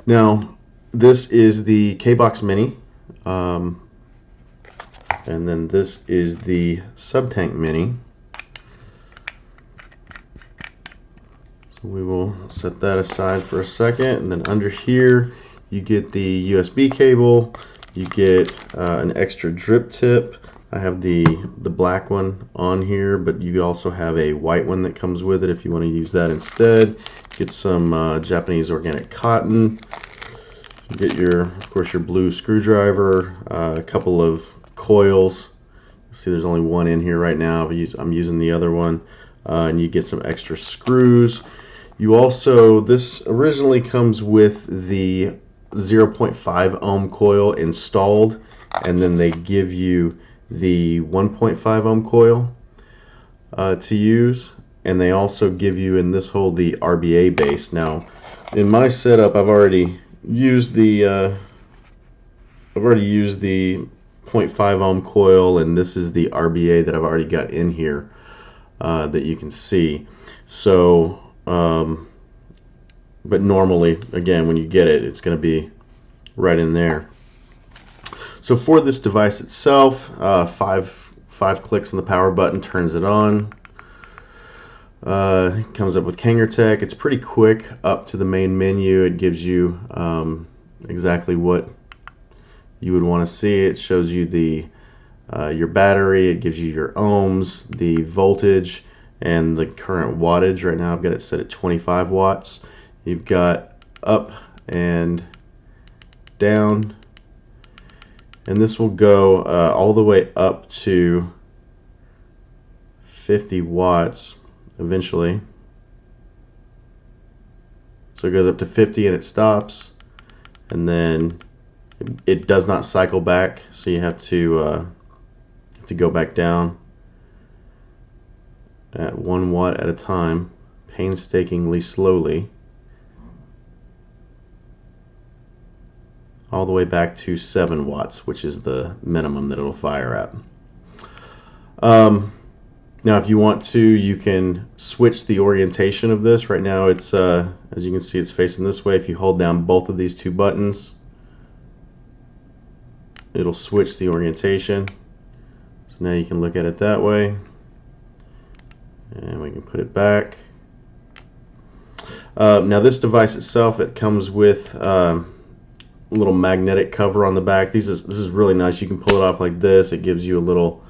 Now, this is the K-Box Mini, and then this is the Sub-Tank Mini. So we will set that aside for a second, and then under here you get the USB cable, you get an extra drip tip. I have the black one on here, but you also have a white one that comes with it if you want to use that instead. Get some Japanese organic cotton. Get of course, your blue screwdriver, a couple of coils. See, there's only one in here right now. I'm using the other one, and you get some extra screws. You also, this originally comes with the 0.5 ohm coil installed, and then they give you the 1.5 ohm coil to use, and they also give you in this hole the RBA base. Now, in my setup, I've already used the 0.5 ohm coil, and this is the RBA that I've already got in here that you can see. So, but normally, again, when you get it, it's going to be right in there. So for this device itself, five clicks on the power button turns it on. It comes up with KangerTech. It's pretty quick up to the main menu. It gives you exactly what you would want to see. It shows you your battery. It gives you your ohms, the voltage, and the current wattage. Right now I've got it set at 25 watts. You've got up and down, and this will go all the way up to 50 watts eventually. So it goes up to 50 and it stops, and then it does not cycle back, so you have to go back down at 1 watt at a time, painstakingly slowly, all the way back to 7 watts, which is the minimum that it'll fire at. Now, if you want to, you can switch the orientation of this. Right now, it's as you can see, it's facing this way. If you hold down both of these two buttons, it'll switch the orientation. So now you can look at it that way, and we can put it back. Now, this device itself, it comes with a little magnetic cover on the back. This is really nice. You can pull it off like this. It gives you a little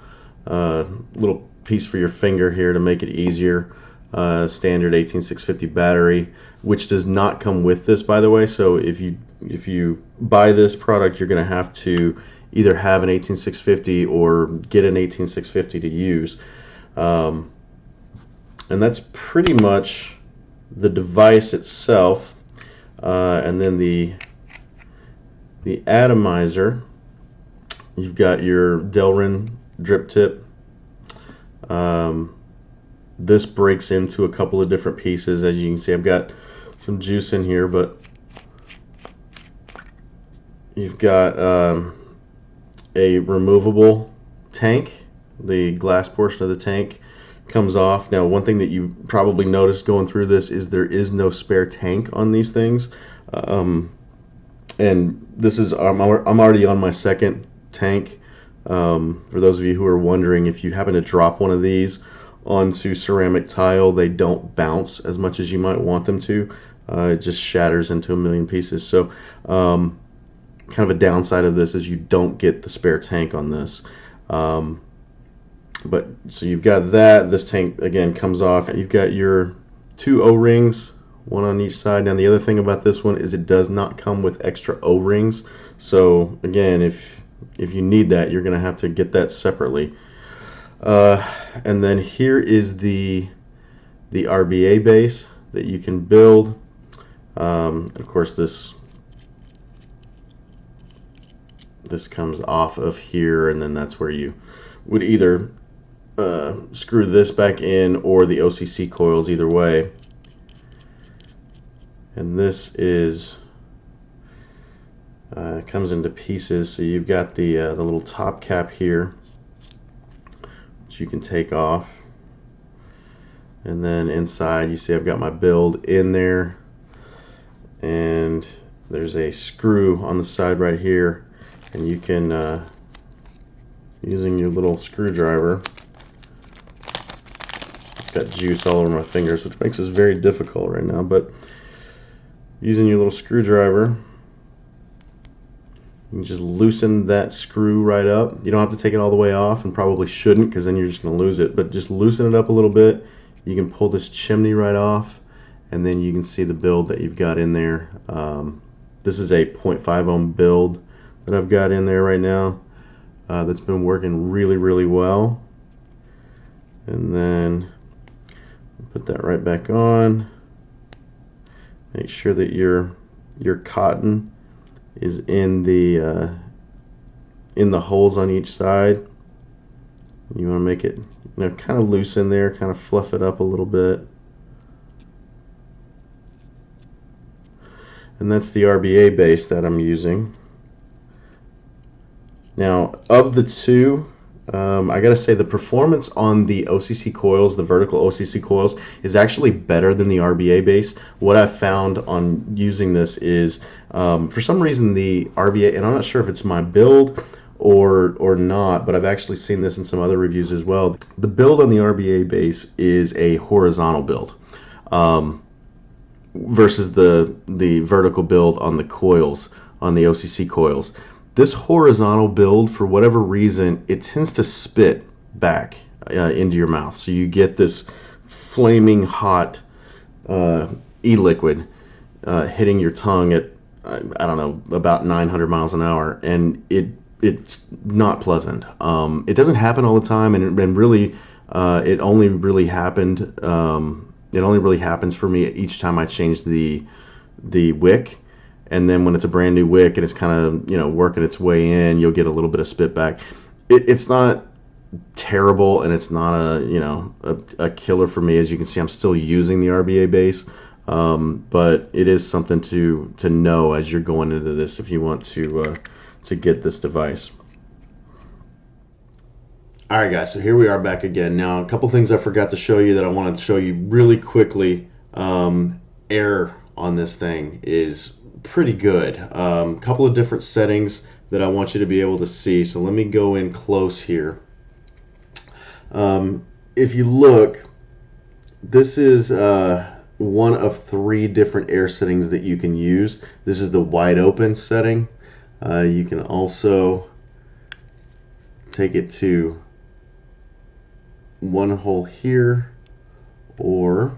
piece for your finger here to make it easier. Standard 18650 battery, which does not come with this, by the way. So if you buy this product, you're going to have to either have an 18650 or get an 18650 to use. And that's pretty much the device itself. And then the atomizer, you've got your Delrin drip tip. This breaks into a couple of different pieces. As you can see, I've got some juice in here, but you've got a removable tank. The glass portion of the tank comes off. Now, one thing that you probably noticed going through this is there is no spare tank on these things, and this is I'm already on my second tank. For those of you who are wondering, if you happen to drop one of these onto ceramic tile, they don't bounce as much as you might want them to. It just shatters into a million pieces. So kind of a downside of this is you don't get the spare tank on this. But so you've got that. This tank again comes off, and you've got your 2 O-rings, one on each side. Now, the other thing about this one is it does not come with extra O-rings. So again, if you need that, you're going to have to get that separately. And then here is the RBA base that you can build. Of course, this comes off of here, and then that's where you would either screw this back in or the OCC coils, either way. And this is comes into pieces. So you've got the little top cap here, which you can take off, and then inside you see I've got my build in there, and there's a screw on the side right here, and you can using your little screwdriver. Got juice all over my fingers, which makes this very difficult right now, but using your little screwdriver, you can just loosen that screw right up. You don't have to take it all the way off, and probably shouldn't, because then you're just going to lose it, but just loosen it up a little bit. You can pull this chimney right off, and then you can see the build that you've got in there. This is a 0.5 ohm build that I've got in there right now, that's been working really well. And then put that right back on. Make sure that your cotton is in the holes on each side. You want to make it, kind of loose in there, kind of fluff it up a little bit. And that's the RBA base that I'm using. Now, of the two, I gotta say the performance on the OCC coils, the vertical OCC coils, is actually better than the RBA base. What I've found on using this is, for some reason, the RBA, and I'm not sure if it's my build or not, but I've actually seen this in some other reviews as well. The build on the RBA base is a horizontal build, versus the vertical build on the coils, on the OCC coils. This horizontal build, for whatever reason, it tends to spit back into your mouth. So you get this flaming hot e-liquid hitting your tongue at, I don't know, about 900 miles an hour, and it's not pleasant. It doesn't happen all the time, and really, it only really happened. It only really happens for me each time I change the wick. And then when it's a brand new wick and it's kind of, working its way in, you'll get a little bit of spit back. It's not terrible, and it's not a killer for me. As you can see, I'm still using the RBA base, but it is something to know as you're going into this if you want to get this device. Alright guys, so here we are back again. Now, a couple things I forgot to show you that I wanted to show you really quickly. Air on this thing is pretty good. Couple of different settings that I want you to be able to see. So let me go in close here. If you look, this is one of 3 different air settings that you can use. This is the wide open setting. You can also take it to one hole here or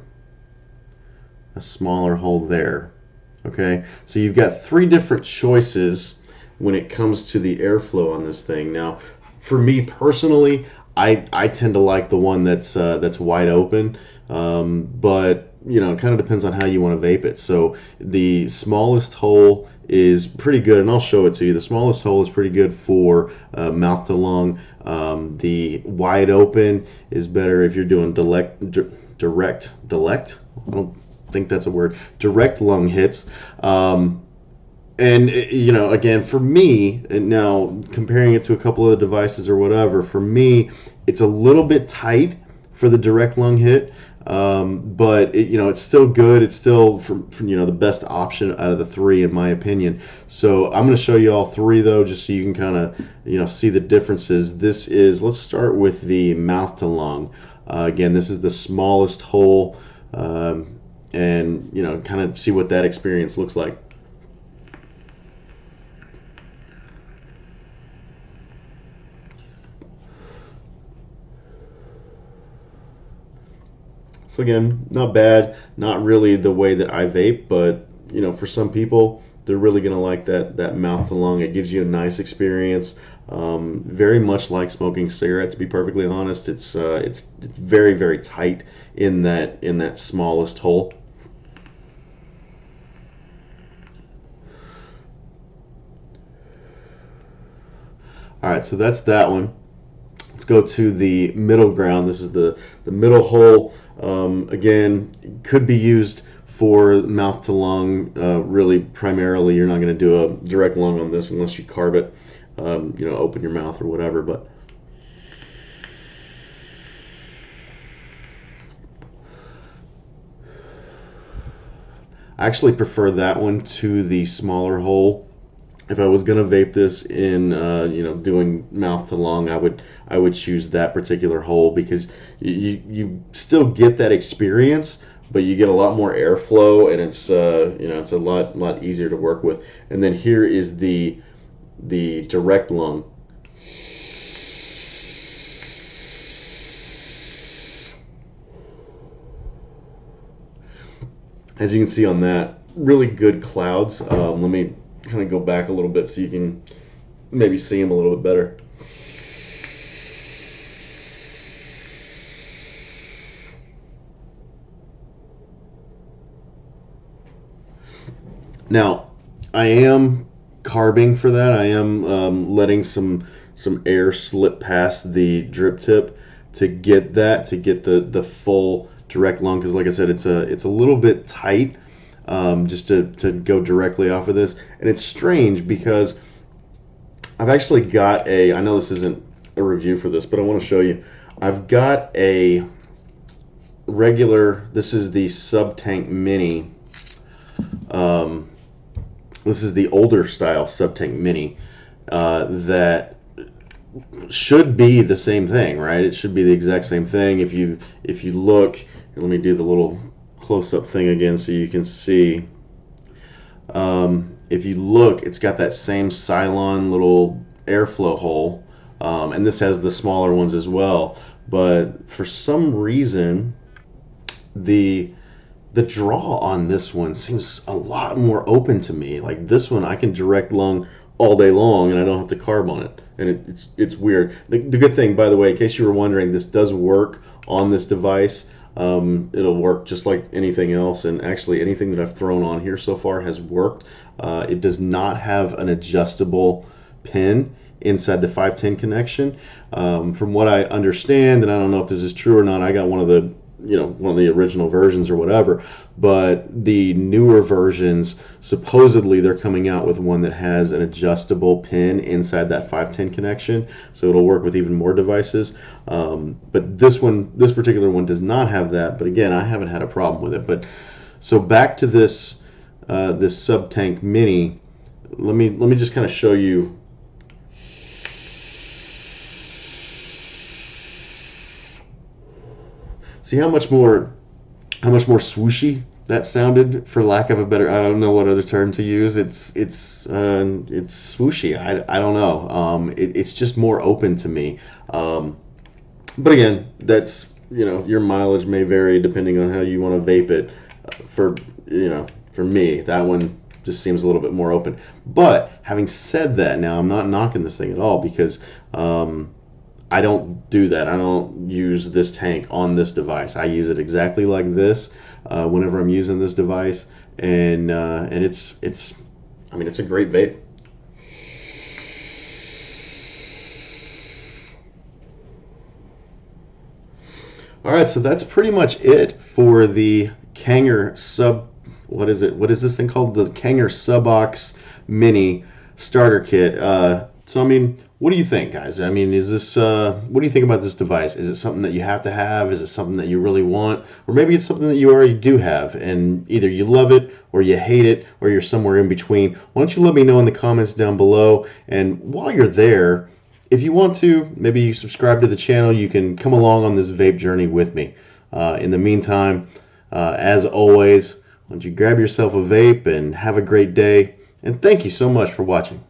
a smaller hole there. Okay, so you've got 3 different choices when it comes to the airflow on this thing. Now, for me personally, I tend to like the one that's wide open, but it kind of depends on how you want to vape it. So the smallest hole is pretty good, and I'll show it to you. The smallest hole is pretty good for mouth to lung. The wide open is better if you're doing direct. I don't think that's a word. Direct lung hits. And again, for me, and now comparing it to a couple of devices or whatever, for me, it's a little bit tight for the direct lung hit. But it's still good. It's still the best option out of the 3 in my opinion. So I'm going to show you all 3 though, just so you can kind of see the differences. Let's start with the mouth to lung. Again, this is the smallest hole, and kind of see what that experience looks like. So again, not bad, not really the way that I vape, but for some people, they're really gonna like that mouth to lung. It gives you a nice experience, very much like smoking a cigarette. To be perfectly honest, it's very, very tight in that smallest hole. All right, so that's that one. Let's go to the middle ground. This is the middle hole. Again, could be used for mouth to lung. Really, primarily, you're not going to do a direct lung on this unless you carve it, open your mouth or whatever. But I actually prefer that one to the smaller hole. If I was gonna vape this in, doing mouth to lung, I would choose that particular hole, because you still get that experience, but you get a lot more airflow, and it's it's a lot easier to work with. And then here is the direct lung. As you can see on that, really good clouds. Let me kind of go back a little bit so you can maybe see them a little bit better. Now, I am carbing for that. I am letting some air slip past the drip tip to get the full direct lung, because like I said, it's a little bit tight, just to go directly off of this. And it's strange because I've actually got I know this isn't a review for this, but I want to show you. I've got a regular, this is the Sub-Tank Mini. This is the older style Sub-Tank Mini, that should be the same thing, right? It should be the exact same thing. If you look, let me do the little close-up thing again so you can see. If you look, it's got that same Cylon little airflow hole, and this has the smaller ones as well. But for some reason, the draw on this one seems a lot more open to me. Like this one, I can direct lung all day long, and I don't have to carb on it. And it's weird. The good thing, by the way, in case you were wondering, this does work on this device. It'll work just like anything else, and actually anything that I've thrown on here so far has worked. It does not have an adjustable pin inside the 510 connection. From what I understand, and I don't know if this is true or not, I got one of the original versions or whatever, but the newer versions, supposedly they're coming out with one that has an adjustable pin inside that 510 connection, so it'll work with even more devices. But this particular one does not have that, but again, I haven't had a problem with it. But so back to this Sub-Tank Mini, let me just kind of show you. See how much more swooshy that sounded, for lack of a better, I don't know what other term to use. It's swooshy. I don't know. It's just more open to me. But again, that's, your mileage may vary depending on how you want to vape it. For me, that one just seems a little bit more open. But having said that, now I'm not knocking this thing at all, because I don't do that. I don't use this tank on this device. I use it exactly like this whenever I'm using this device, and it's a great vape. All right, so that's pretty much it for the Kanger what is this thing called? The Kanger Subox Mini starter kit. So what do you think, guys? Is this what do you think about this device? Is it something that you have to have? Is it something that you really want? Or maybe it's something that you already do have, and either you love it or you hate it, or you're somewhere in between. Why don't you let me know in the comments down below? And while you're there, if you want to, maybe you subscribe to the channel. You can come along on this vape journey with me. In the meantime, as always, why don't you grab yourself a vape and have a great day. And thank you so much for watching.